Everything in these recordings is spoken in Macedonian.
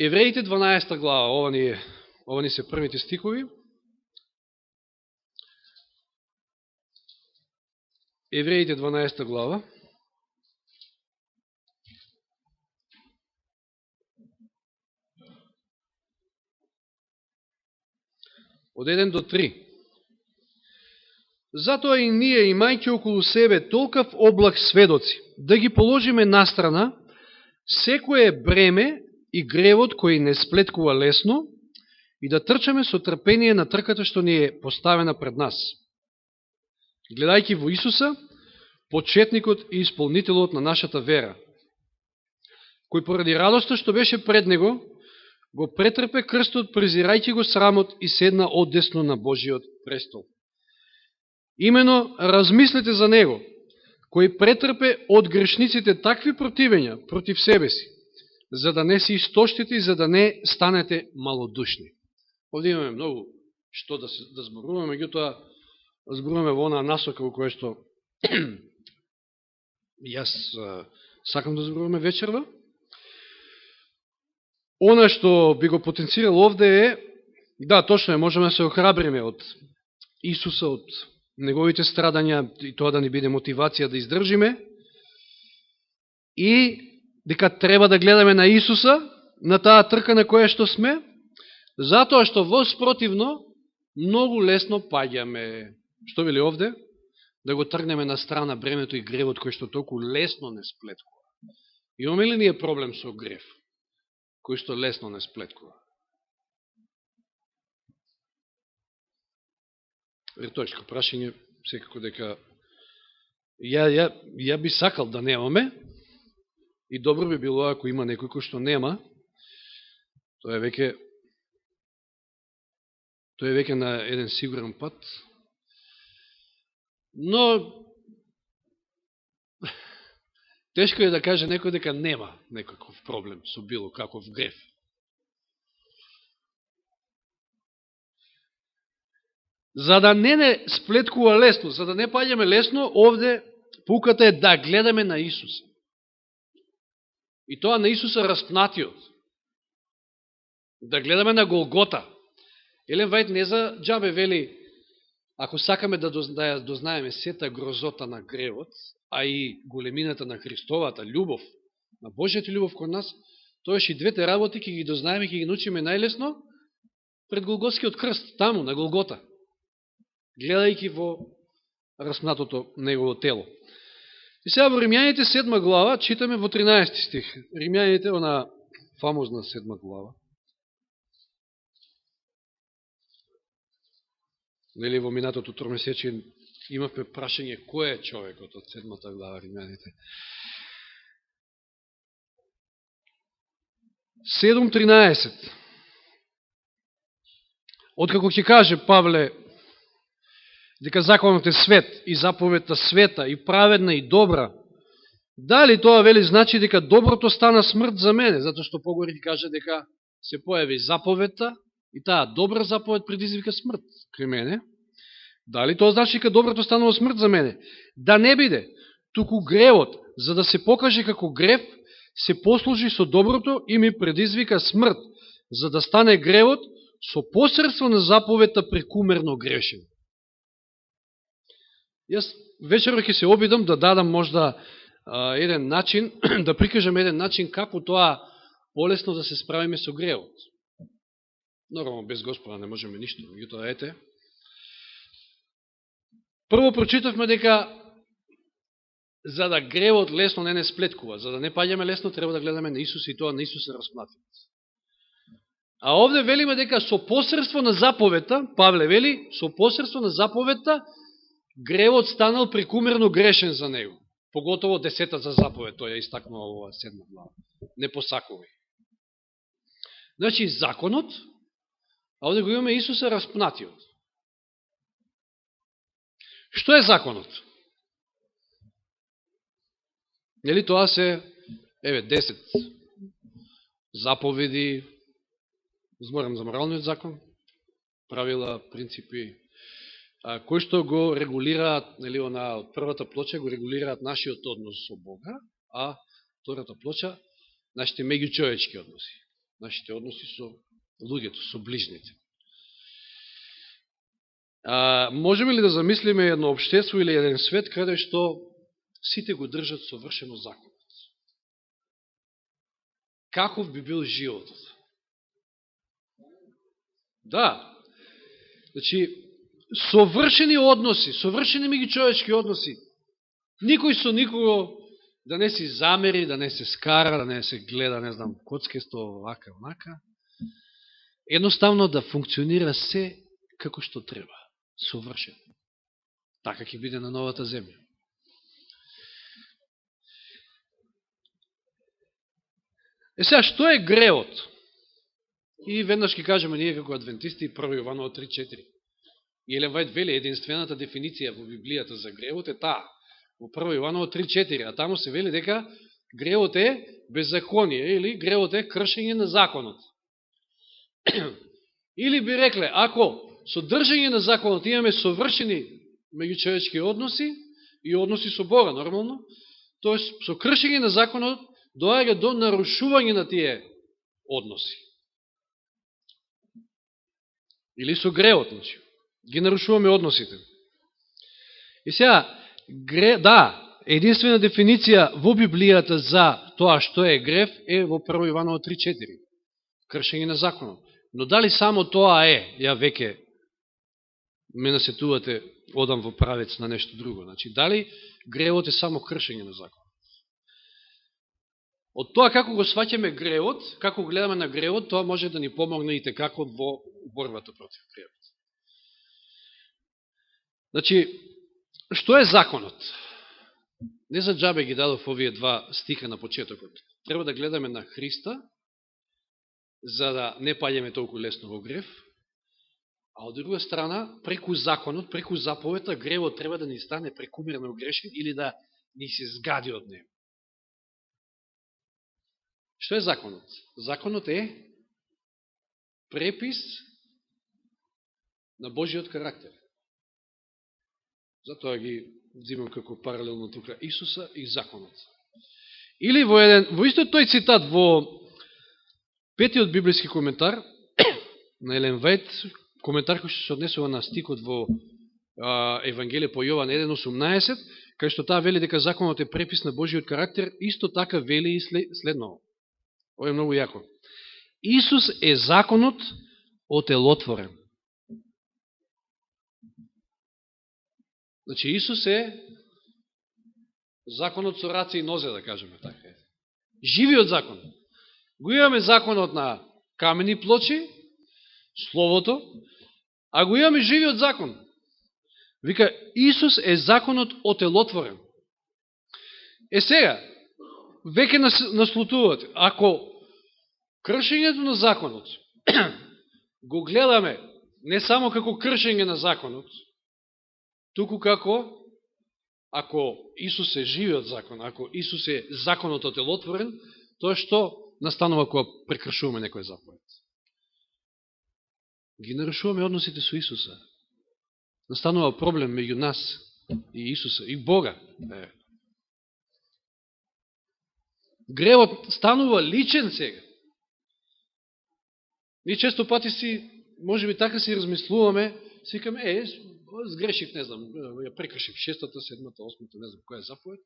Евреите 12 глава, ова ни се првите стихови. Евреите 12 глава. Од 1 до 3. Затоа и ние, имајќи околу себе толкав облак сведоци, да ги положиме настрана секое бреме и гревот кој не сплеткува лесно и да трчаме со трпение на трката што ни е поставена пред нас. Гледајќи во Исуса, почетникот и исполнителот на нашата вера, кој поради радоста што беше пред него, го претрпе крстот, презирајќи го срамот и седна одесно на Божиот престол. Имено, размислете за него, кој претрпе од грешниците такви противења против себе си, за да не се истоштите и за да не станете малодушни. Овде имаме многу што да зборуваме, меѓутоа зборуваме во онаа насока во која што јас сакам да зборуваме вечерва. Она што би го потенцирал овде е, да, точно е, можеме да се охрабриме од Исуса, од неговите страдања и тоа да ни биде мотивација да издржиме и дека треба да гледаме на Исуса, на таа трка на која што сме, затоа што во спротивно многу лесно паѓаме. Што вели овде? Да го тргнеме на страна бремето и гревот кој што толку лесно не сплеткува. Имаме ли ние проблем со грев, кој што лесно не сплеткува? Риторичко прашање, секако дека ја би сакал да немаме и добро би било ако има некој кој што нема, тоа е веќе на еден сигурен пат. Но тешко е да каже некој дека нема некаков проблем со било каков грев. За да не сплеткува лесно, за да не паѓаме лесно, овде пуката е да гледаме на Исуса. И тоа на Исуса распнатиот. Да гледаме на Голгота. Елен Вајд не за џабе вели, ако сакаме да дознаеме сета грозота на гревот, а и големината на Христовата љубов, на Божјата љубов кон нас, тоаш и двете работи ќе ги дознаеме, ќе ги научиме најлесно пред Голготскиот крст, таму, на Голгота, гледајќи во распнатото негово тело. И сега во Римјаните 7 глава, читаме во 13 стих. Римјаните, она фамозна 7 глава. Нели во минатото тромесечие имавме прашање кој е човекот од 7 глава Римјаните. 7.13. Откако ќе каже Павле дека законот е свет и заповедта света и праведна и добра, дали тоа вели значи дека доброто стана смрт за мене, затоа што погори ќе каже дека се појави заповедта и таа добра заповед предизвика смрт кај мене. Дали тоа значи дека доброто станува смрт за мене? Да не биде, туку гревот, за да се покаже како грев, се послужи со доброто и ми предизвика смрт, за да стане гревот со посредство на заповедта прекумерно грешен. Јас вечерва ќе се обидам да дадам можда еден начин, да прикажам еден начин како тоа полесно да се справиме со гревот. Нормално, без Господа не можеме ништо, меѓутоа ете. Прво прочитавме дека за да гревот лесно не сплеткува, за да не паѓаме лесно, треба да гледаме на Исус и тоа на Исус се распнатиот. А овде велиме дека со посредство на заповедта, Павле вели, со посредство на заповедта, гревот станал прекумерно грешен за него. Поготово 10-та за заповед, тој ја истакнува ова 7 глава. Не посакувај. Значи, законот, а овде го имаме Исуса распнатиот. Што е законот? Нели тоа се, 10 заповеди, зборам за моралниот закон, правила, принципи, кои што го регулираат, нели, од првата плоча го регулираат нашиот однос со Бога, а втората плоча нашите меѓучовечки односи. нашите односи со луѓето, со ближните. Можеме ли да замислиме едно општество или еден свет каде што сите го држат совршено законот? Каков би бил животот? Да. Значи, совршени односи, совршени меѓучовечки односи. Никој со никого да не се замери, да не се скара, да не се гледа, не знам, коцкесто, вака, вака. Едноставно да функционира се како што треба. Совршено. Така ќе биде на новата земја. Сега, што е греот? И веднаш ќе кажеме ние како адвентисти 1 Јованово 3.4. И Елен Вајд вели, единствената дефиниција во Библијата за греот е таа. Во 1 Јованово 3.4. А таму се вели дека греот е беззаконие или греот е кршење на законот. Или би рекле, ако со држање на законот имаме совршени меѓучовечки односи и односи со Бога, нормално, тоест со кршење на законот доаѓа до нарушување на тие односи. Или со греот, значи. Ги нарушуваме односите. И сега, да, единствена дефиниција во Библијата за тоа што е грев е во 1 Јованово 3.4. Кршење на законот. Но дали само тоа е, ја веќе ме насетувате, одам во правец на нешто друго. Значи, дали гревот е само кршење на законот? Од тоа како го сваќаме гревот, како гледаме на гревот, тоа може да ни помогне и текако во борбата против гревот. Значи, што е законот? Не за џабе ги дадов овие два стиха на почетокот. Треба да гледаме на Христа, за да не паѓаме толку лесно во грев, а од друга страна, преку законот, преку заповета, гревот треба да ни стане прекумерно грешен или да ни се згади од него. Што е законот? Законот е препис на Божиот карактер. Затоа ги взимам како паралелно тука Исуса и законот. Или во исто тој цитат во петиот библиски коментар на Елен Вајд, коментар кој што се однесува на стикот во Евангелие по Јован 1.18, кај што таа вели дека законот е препис на Божиот карактер, исто така вели и следново. Ова е многу јако. Исус е законот отелотворен. Значи, Исус е законот со раце и нозе, да кажеме така. Живиот закон. Го имаме законот на камени плочи, Словото, а го имаме живиот закон. Вика, Исус е законот отелотворен. Сега, веќе наслутувате, ако кршењето на законот го гледаме не само како кршење на законот, туку како, ако Исус е живиот закон, ако Исус е законот отелотворен, тоа што настанува кога прекршуваме некој заповед? Ги нарушуваме односите со Исуса. Настанува проблем меѓу нас и Исуса, и Бога. Гревот станува личен сега. Ние често пати си, може би така си размислуваме, си викаме, сгрешив, не знам, ја прекршив 6-та, 7-та, 8-та, не знам која е заповед.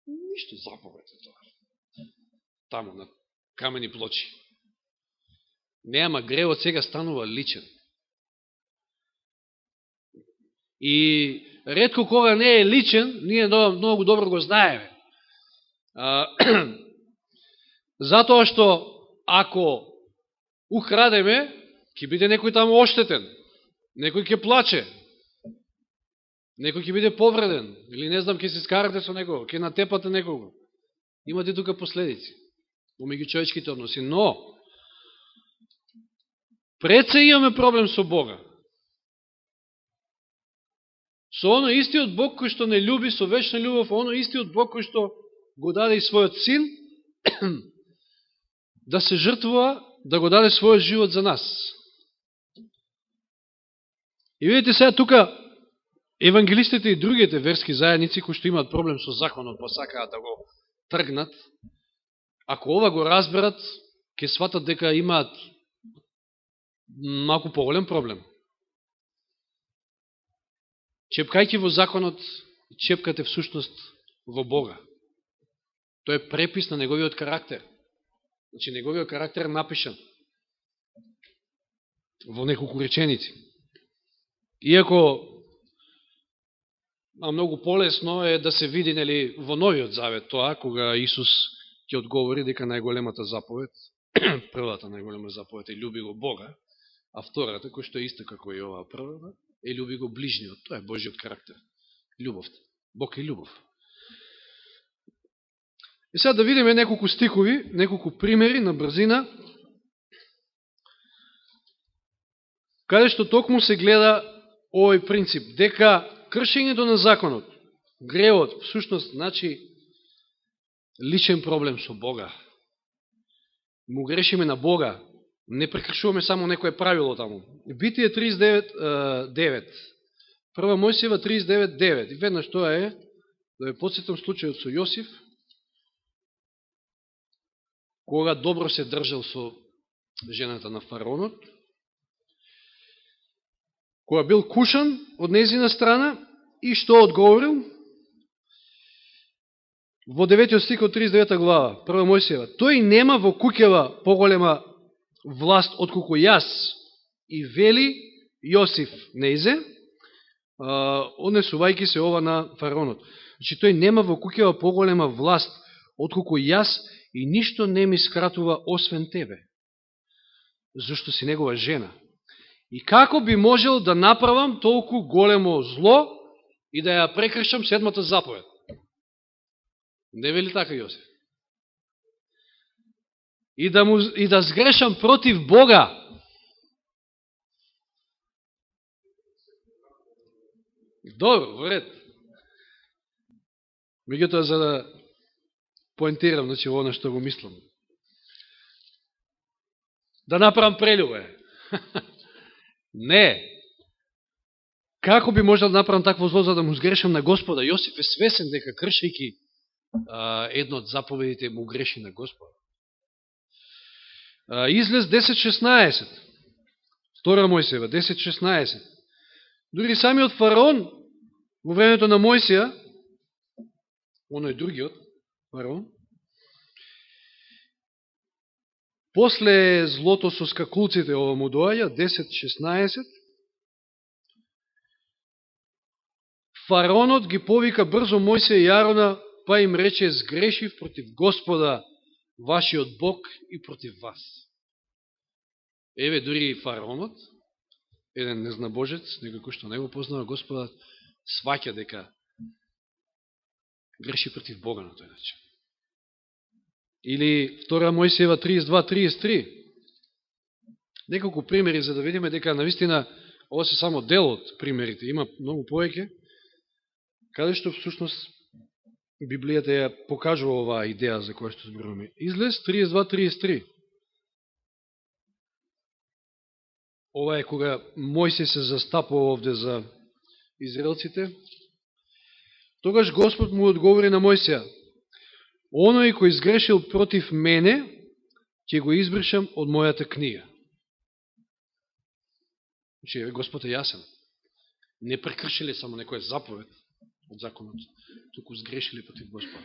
Ништо заповед е тоа. Таму, на камени плочи. Не, ама гревот сега станува личен. И ретко кога не е личен, ние многу добро го знаеме. Затоа што ако украдеме, ќе биде некој таму оштетен, некој ќе плаче, некој ќе биде повреден, или не знам, ќе се скарате со некого, ќе натепате некого. Имате тука последици во меѓучовечките односи, но пред се имаме проблем со Бога. Со оно истиот Бог кој што не люби со вечна љубов, оно истиот Бог кој што го даде и својот син да се жртвува, да го даде својот живот за нас. И видите сега тука евангелистите и другите верски заедници кои што имаат проблем со законот, па сакаат да го тргнат, ако ова го разберат, ќе сватат дека имаат малку поголем проблем. Чепкајќи во законот, чепкате всушност во Бога. Тој е препис на неговиот карактер. Значи, неговиот карактер е напишан во неколку реченици. Иако, многу полесно е да се види, нели, во Новиот Завет тоа, кога Исус ќе одговори дека најголемата заповед, првата најголема заповед е љуби го Бога, а втората, кој што е иста како и оваа првата, е љуби го ближниот. Тоа е Божиот карактер. Љубовта. Бог е љубов. И сега да видиме неколку стихови, неколку примери на брзина, каде што токму се гледа овој принцип, дека кршењето на законот, гревот, всушност, значи личен проблем со Бога. Му грешиме на Бога, не прекршуваме само некое правило таму. Битие 39.9, Прва Мојсиева 39.9, и веднаш тоа е, да ве подсетам случајот со Јосиф, кога добро се држал со жената на фараонот, кога бил кушан од незина страна, и што одговорил? Во 9 стих од 39 глава, Прва Мојсиева, тој нема во куќева поголема власт отколку јас, и вели Јосиф неизе, однесувајќи се ова на фараонот. Значи, тој нема во куќева поголема власт отколку јас, и ништо не ми скратува освен тебе, зашто си негова жена. И како би можел да направам толку големо зло и да ја прекршам седмата заповед? Не вели така Јосиф? И да сгрешам против Бога. Добро, во ред. Меѓутоа, за да поентирам, значи, оно што го мислам. Да направам прелюбе. Не. Како би можел да направам такво зло за да му сгрешам на Господа? Јосиф е свесен дека кршејќи едно од заповедите му греши на Господа. Излез 10.16. Втора Мојсиева 10.16. Дури самиот фараон во времето на Мојсија, оној другиот фараон, после злото со скакулците, ова му доаѓа 10.16, фараонот ги повика брзо Мојсија и Арона, па им рече: сгрешив против Господа, вашиот Бог, и против вас. Еве, дури и фараонот, еден незнабожец, некој што не го познава Господа, сваќа дека греши против Бога на тој начин. Или Втора Мојсиева 32.33. Неколку примери за да видиме дека навистина ова се само дел од примерите. Има многу повеќе, каде што всушност Библијата ја покажува оваа идеја за која што зборуваме. Излез 32.33. Ова е кога Мојсија се застапува овде за израелците. Тогаш Господ му одговори на Мојсија: оној кој изгрешил против мене, ќе го избришам од мојата книга. Значи, Господ е јасен. Не прекршиле само некоја заповед од законот, туку сгрешиле против Господа.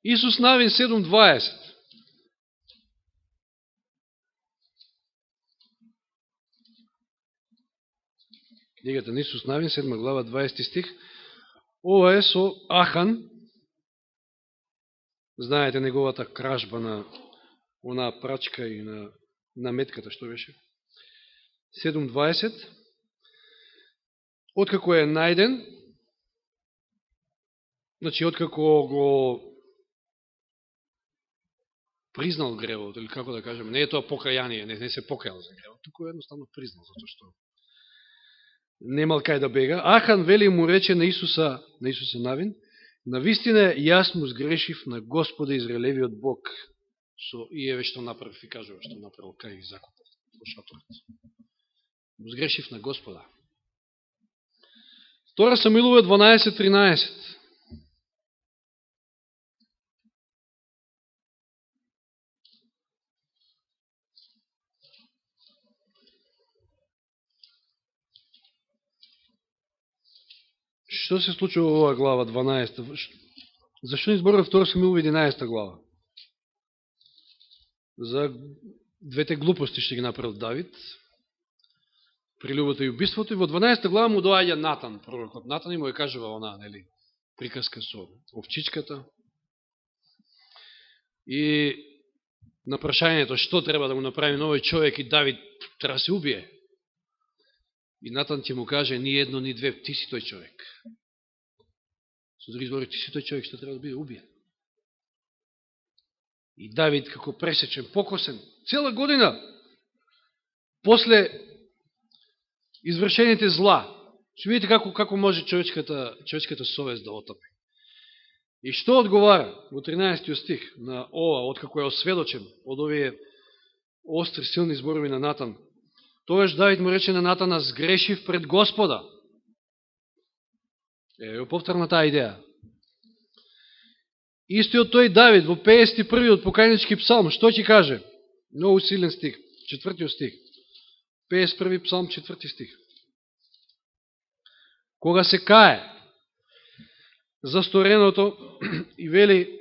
Исус Навин 7.20. Книгата на Исус Навин, 7 глава, 20 стих. Ова е со Ахан. Знаете неговата кражба на онаа прачка и на метката, што беше? 7.20. Откако е најден, значи откако го признал гревот, или како да кажем, не е тоа покаяние, не се покајал за гревот, туку едноставно признал, затоа што немал кај да бега. Ахан вели му рече на Исуса Навин: навистина јас му сгрешив на Господа Израелевиот Бог. И еве што направив, и кажува што направил кај закупот во шаторот. Му сгрешив на Господа. Втора Самуилова 12.13. Што се случува во оваа глава 12? Зашто не зборува 2 Самуил 11 глава? За двете глупости што ги направил Давид, прелюбата и убиството, и во 12 глава му доаѓа Натан, пророкот Натан, и му ја кажува она, нели, приказка со овчичката. И на прашањето што треба да му направи новој човек и Давид треба да се убие. И Натан ќе му каже, ни едно, ни две, ти си тој човек. Со други збори, ти си тој човек што треба да биде убиен. И Давид, како пресечен, покосен, цела година, после извршените зла, ќе видите како може човечката совест да отапи. И што одговара во 13 стих на ова, откако е осведочен од овие остри, силни зборови на Натан? Тогаш Давид му рече на Натана, сгрешив пред Господа. Ево повторна таа идеја. Истиот тој Давид во 51-иот покајнички псалм, што ќе каже? Многу силен стих, 4 стих. 51 псалм, 4 стих. Кога се кае за стореното и вели,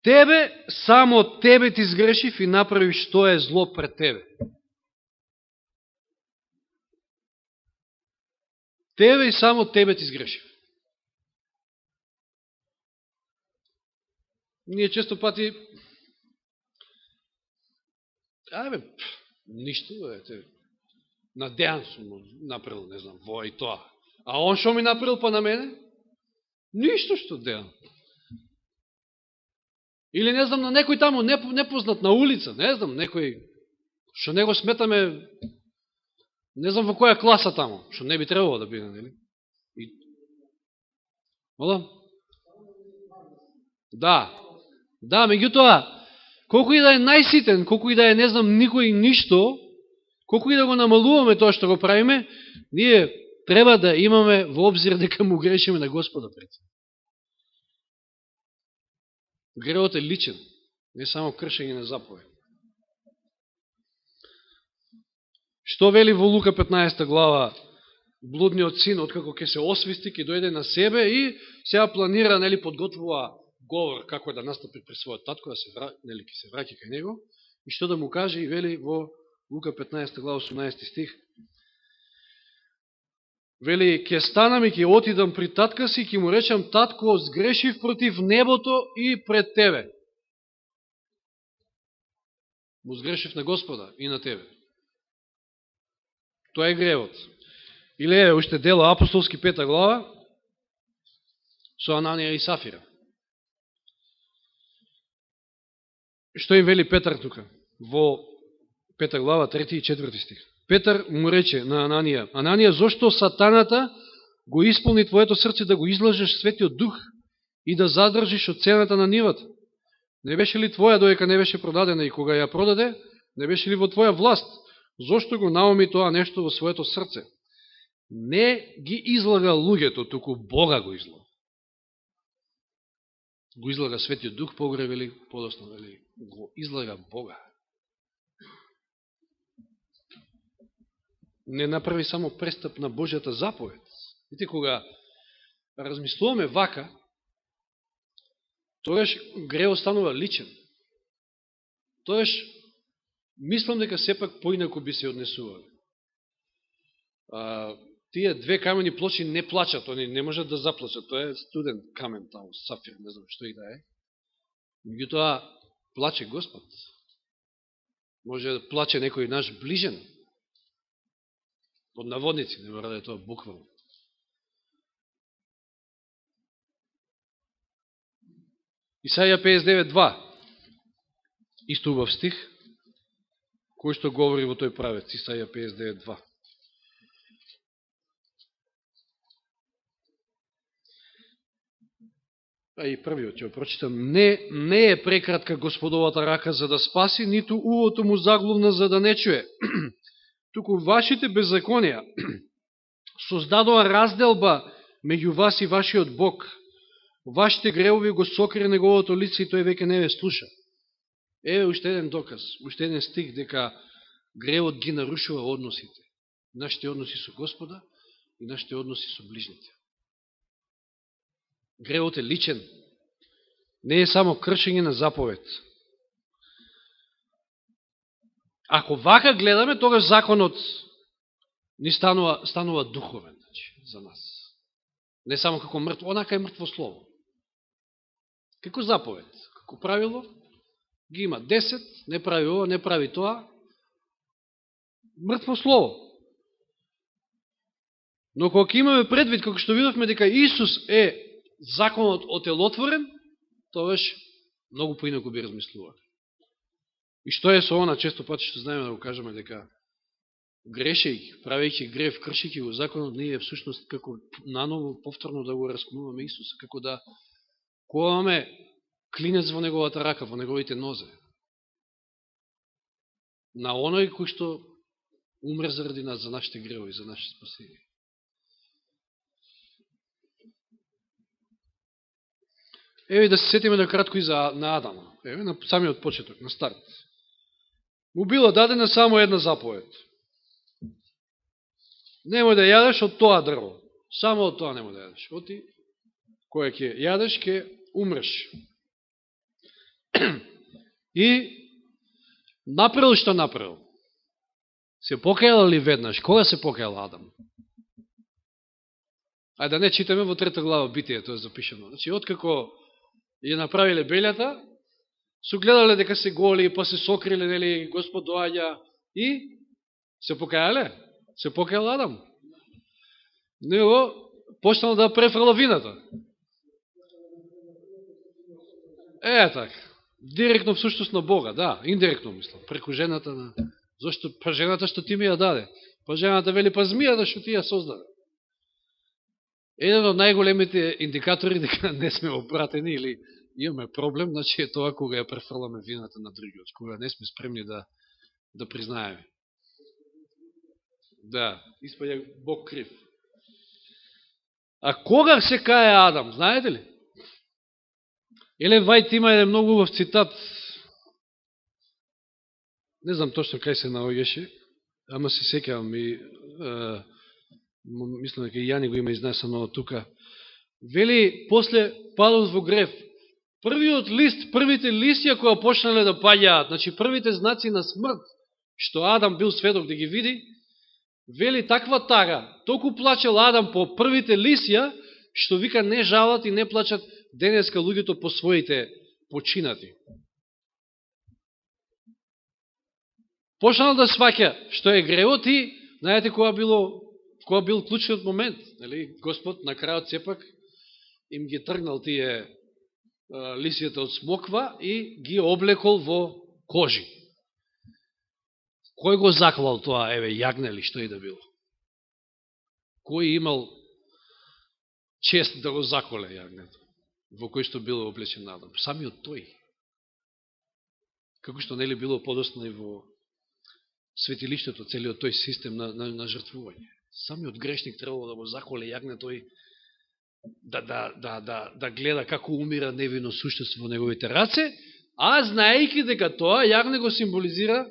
тебе, само тебе ти сгрешив и направив што е зло пред тебе. Тебе и само тебе ти сгрешив. Ние често пати ништо, на Дејан сум направил, не знам, во и тоа. А он што ми направил па на мене? Ништо што Дејан. Или не знам, на некој таму непознат на улица, не знам, некој што него сметаме, не знам во која класа таму, што не би требало да биде, нели? Мола? Да, меѓутоа, колку и да е најситен, колку и да е, не знам, никој ништо, колку и да го намалуваме тоа што го правиме, ние треба да имаме во обзир дека му грешиме на Господа пред. Гревот е личен, не само кршење на заповед. Што вели во Лука 15 глава блудниот син, откако ќе се освисти, ќе дојде на себе и сега планира, нели, подготвува говор како да настапи пред својот татко, да се нели, ќе се враќа кај него, и што да му каже, и вели во Лука 15 глава 18 стих. Вели, ќе станам и ќе отидам при татка си, ќе му речам, татко, сгрешив против небото и пред тебе. Му сгрешив на Господа и на тебе. Тоа е гревот. Или е уште Дела апостолски 5 глава со Ананија и Сафира. Што им вели Петар тука? Во 5 глава 3 и 4 стих. Петар му рече на Ананија, Ананија, зошто сатаната го исполни твоето срце да го излажеш Светиот Дух и да задржиш од цената на нивата? Не беше ли твоја доека не беше продадена и кога ја продаде, не беше ли во твоја власт? Зошто го науми тоа нешто во своето срце? Не ги излага луѓето, туку Бога го излага. Го излага Светиот Дух, погоре вели, подосно вели, го излага Бога. Не направи само престап на Божјата заповед. Видите, кога размислуваме вака, тогаш гревот станува личен. Тогаш мислам дека сепак поинако би се однесували. Тие две камени плочи не плачат, они не можат да заплачат. Тоа е студен камен таму, сафир, не знам што и да е. Меѓутоа, плаче Господ. Може да плаче некој наш ближен. Под наводници, не мора да е тоа буквално. Исаја 59.2. Исто убав стих, кој што говори во тој правец. Исаја 59.2. А и првиот ќе прочитам. Не е прекратка Господовата рака за да спаси, ниту увото му заглувна за да не чуе. Туку вашите беззаконија создадоа разделба меѓу вас и вашиот Бог. Вашите гревови го сокри неговото лице и тој веќе не ве слуша. Еве уште еден доказ, уште еден стих дека гревот ги нарушува односите. Нашите односи со Господа и нашите односи со ближните. Гревот е личен. Не е само кршење на заповед. Ако вака гледаме, тогаш законот ни станува духовен, за нас. Не само како мртво, онака е мртво слово. Како заповед, како правило, ги има 10, не прави ова, не прави тоа, мртво слово. Но кога имаме предвид, како што видовме дека Исус е законот отелотворен, тогаш многу поинаку би размислували. И што е со она, често пати што знаеме да го кажеме дека грешејќи, правејќи грев, кршејќи го законот, ние всушност како наново повторно да го раскнуваме Исуса, како да коваме клинец во неговата рака, во неговите нозе. На оној кој што умре заради нас, за нашите гревови, за нашите спасение. Еве да се сетиме на кратко и на Адама. Еве на самиот почеток, на старт. Му била дадена само една заповед. Немој да јадеш од тоа дрво. Само од тоа немој да јадеш. Оти, која ќе јадеш, ќе умреш. И направил што направил. Се покајал ли веднаш? Кога се покајал Адам? Ајде да не читаме во 3 глава Битие, тоа е запишено. Значи, откако ја направиле белјата, су гледале дека се голи, па се сокриле, нели, Господ доаѓа и се покајале. Се покајал Адам. Него почнал да префрла вината. Така. Директно всушност на Бога, да, индиректно мислам, преку жената на... Зошто? Па жената што ти ми ја даде. Па жената вели, па змијата што ти ја создаде. Еден од најголемите индикатори дека не сме обратени или имаме проблем, значи е тоа кога ја префрламе вината на другиот, кога не сме спремни да признаеме. Да, испаѓа Бог крив. А кога се кае Адам, знаете ли? Елен Вајт има еден многу убав цитат, не знам точно кај се наоѓаше, ама се сеќавам и мислам дека и Јани го има изнесено тука. Вели, после падот во грев, првиот лист, првите листја која почнале да паѓаат, значи првите знаци на смрт, што Адам бил сведок да ги види, вели таква тага, толку плачел Адам по првите листја, што вика не жалат и не плачат денеска луѓето по своите починати. Почнал да сваќа што е гревот и, знаете, кога бил клучниот момент, нели? Господ на крајот сепак им ги тргнал тие лисијата од смоква и ги облекол во кожи. Кој го заклал тоа, еве, јагне ли, што и да било? Кој имал чест да го заколе јагнето, во кој што било облечен Адам? Самиот тој. Како што нели било подосно и во светилиштето, целиот тој систем на жртвување. Самиот грешник требало да го заколе јагнето и да гледа како умира невино суштество во неговите раце, а знаејќи дека тоа јагне го символизира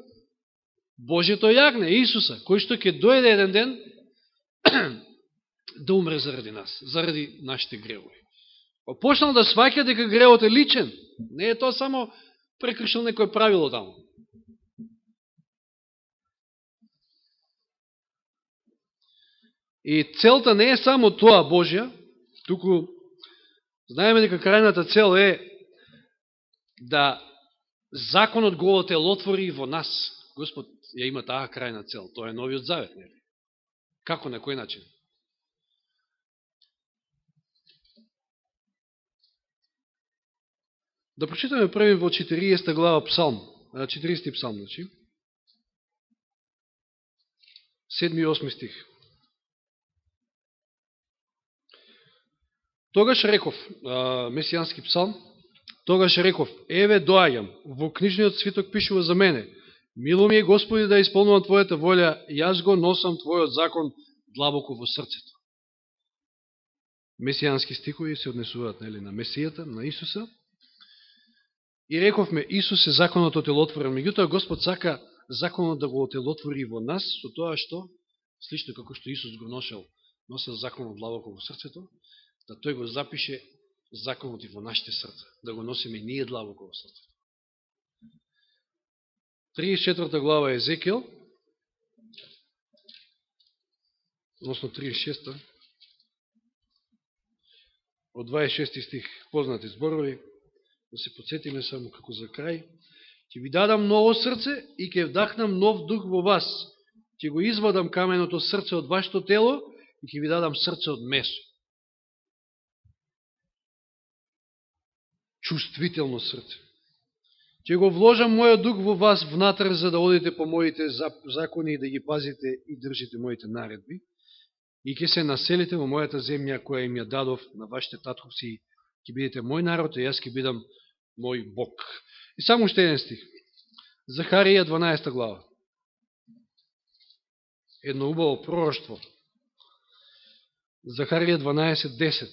Божјето јагне, Исуса, кој што ќе дојде еден ден да умре заради нас, заради нашите гревови. Почнал да сваќа дека гревот е личен. Не е тоа само прекршил некој правило таму. И целта не е само тоа Божја, туку знаеме дека крајната цел е да законот го отелотвори во нас. Господ ја има таа крајна цел. Тоа е новиот завет, нели? Како, на кој начин? Да прочитаме први во 40 глава Псалм, 40 Псалм, значи. 7 и 8 стих. Тогаш реков, месијански псалм, тогаш реков, еве доаѓам, во книжниот свиток пишува за мене, мило ми е Господи да исполнувам Твојата волја, јас го носам Твојот закон длабоко во срцето. Месијански стихови се однесуваат на Месијата, на Исуса. И рековме, Исус е законот отелотворен, меѓутоа Господ сака законот да го отелотвори во нас, со тоа што, слично како што Исус го носел законот длабоко во срцето, да тој го запише законот и во нашите срца, да го носиме ние длабоко во срцето. 34 глава Езекијел, односно 36, од 26 стих, познати зборови, да се подсетиме само како за крај. Ќе ви дадам ново срце и ќе вдахнам нов дух во вас. Ќе го извадам каменото срце од вашето тело и ќе ви дадам срце од месо. Чувствително срце. Ќе го вложам мојот дух во вас внатре, за да одите по моите закони и да ги пазите и држите моите наредби. И ќе се населите во мојата земја, која им ја дадов на вашите татковци. Ќе бидете мој народ, и јас ќе бидам мој Бог. И само уште еден стих. Захарија 12 глава. Едно убаво пророштво. Захарија 12:10.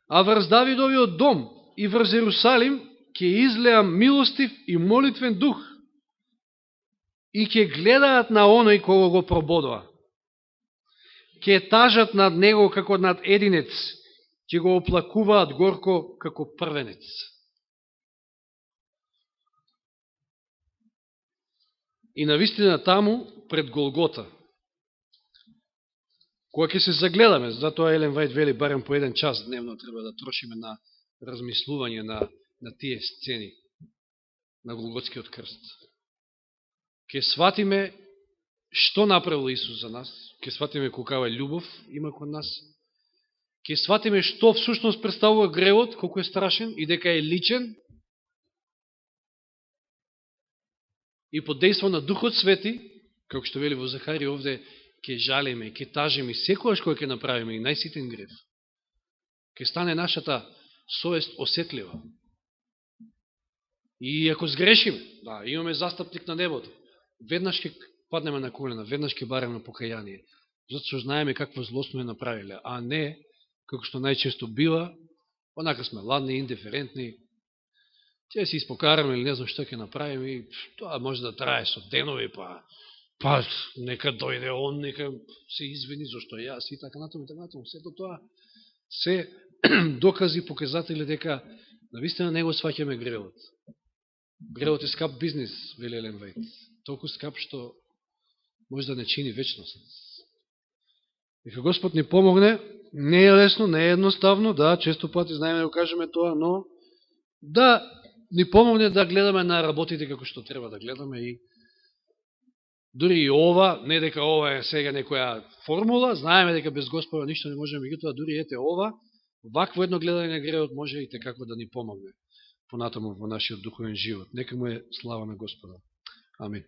А врз Давидовиот дом и врз Ерусалим ќе излеам милостив и молитвен дух и ќе гледаат на оној кого го прободува. Ќе тажат над него како над единец, ќе го оплакуваат горко како првенец. И навистина таму, пред Голгота, кога ќе се загледаме, затоа Елен Вајд вели барем по 1 час дневно треба да трошиме на размислување на тие сцени на Голготскиот крст. Ќе сватиме што направил Исус за нас, ќе сватиме колкава љубов има кон нас, ќе сватиме што всушност представува гревот, колко е страшен и дека е личен, и под дејство на Духот Свети, како што вели во Захарија овде, ќе жалиме, ќе тажиме секојаш кој ќе направиме и најситен грев. Ќе стане нашата совест осетлива. И ако сгрешиме, да, имаме застапник на небото, веднаш ќе паднеме на колена, веднаш ќе бареме покаяние, затоа што знаеме какво злосно е направиле, а не, како што најчесто бива, онака сме ладни, индиферентни, ќе се испокараме или не знам што ќе направиме, и тоа може да трае со денови, па нека дојде он, нека се извини зашто јас и така натаму, сето тоа се докази, показатели дека навистина не го сваќаме гревот. Гревот е скап бизнис, вели Елен Вајд. Толку скап што може да не чини вечност. Нека Господ ни помогне, не е лесно, не е едноставно, да, често пати знаеме да кажеме тоа, но да ни помогне да гледаме на работите како што треба да гледаме и дури и ова, не дека ова е сега некоја формула, знаеме дека без Господа ништо не можеме, меѓутоа дури ете ова, вакво едно гледање на гревот може и како да ни помогне понатаму во нашиот духовен живот. Нека му е слава на Господа. Амин.